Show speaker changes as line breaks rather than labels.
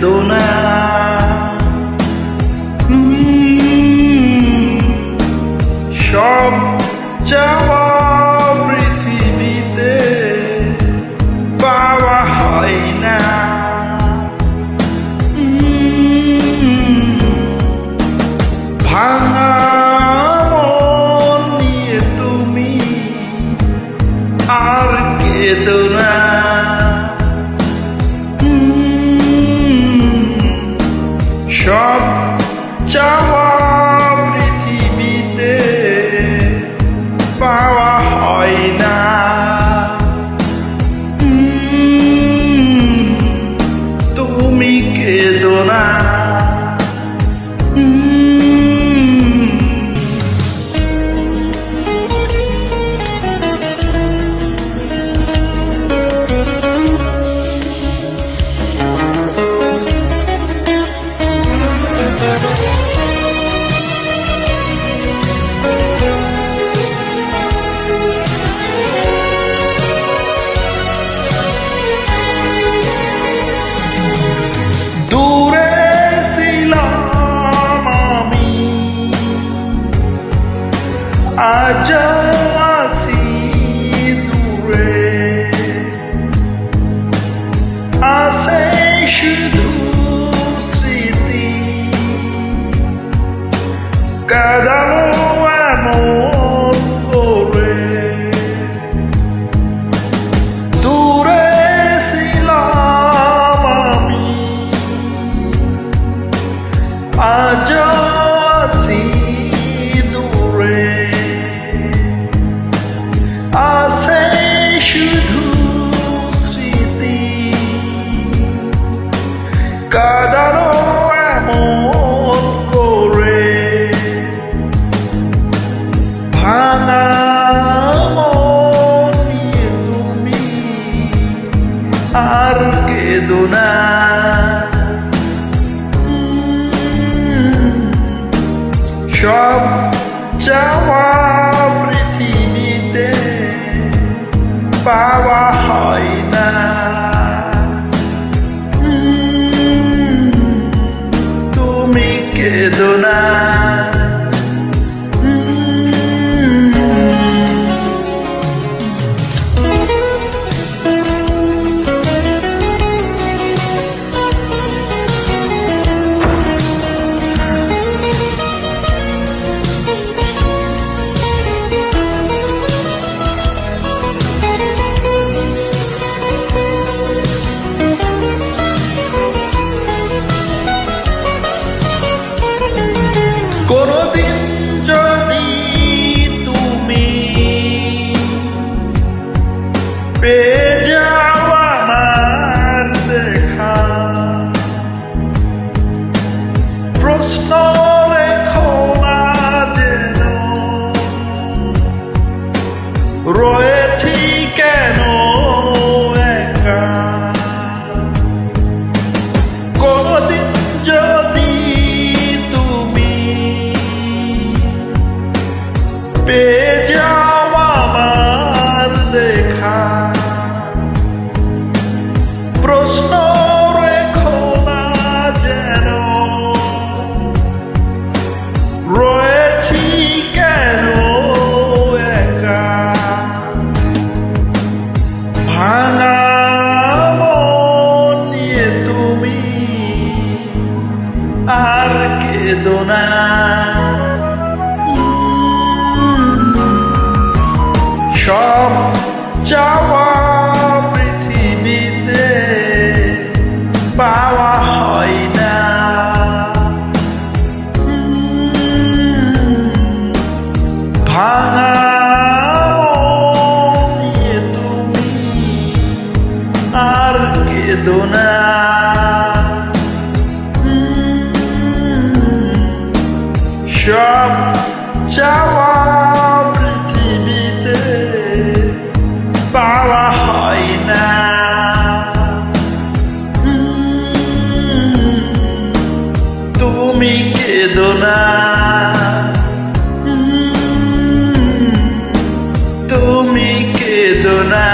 কেঁদো না। সব চাওয়া পৃথিবীতে পাওয়া হয় না। ভাঙা মন নিয়ে তুমি আর কেঁদো না। সব চাওয়া পৃথিবীতে পাওয়া হয় না। তুমি কেঁদো না। আজ আসি দূরে, আসে শুধু স্মৃতি। কাঁদানো এমন করে, দূরে ছিলাম আমি, আজ আসি দূরে, আসে শুধু স্মৃতি। কাঁদানো এমন করে, ভাঙা মন নিয়ে তুমি আর কেঁদো না। সব চাওয়া পৃথিবীতে পাওয়া হয় না। তুমি কেঁদো না। কোনদিন যদি তুমি পেয়ে যাও আমার দেখা, প্রশ্ন রেখো না যেন রয়েছি কেন একা। কোনদিন যদি পেয়ে যাও আমার দেখা, প্রশ্ন রেখো না যেন রয়েছি কেন একা। ভাঙা মন নিয়ে তুমি আর কেঁদো না। সব চাওয়া পৃথিবীতে পাওয়া হয় না। ভাঙা মন নিয়ে তুমি আর কেঁদো না। সব চাওয়া পৃথিবীতে পাওয়া হয় না। তুমি কেঁদো না। তুমি কেঁদো না।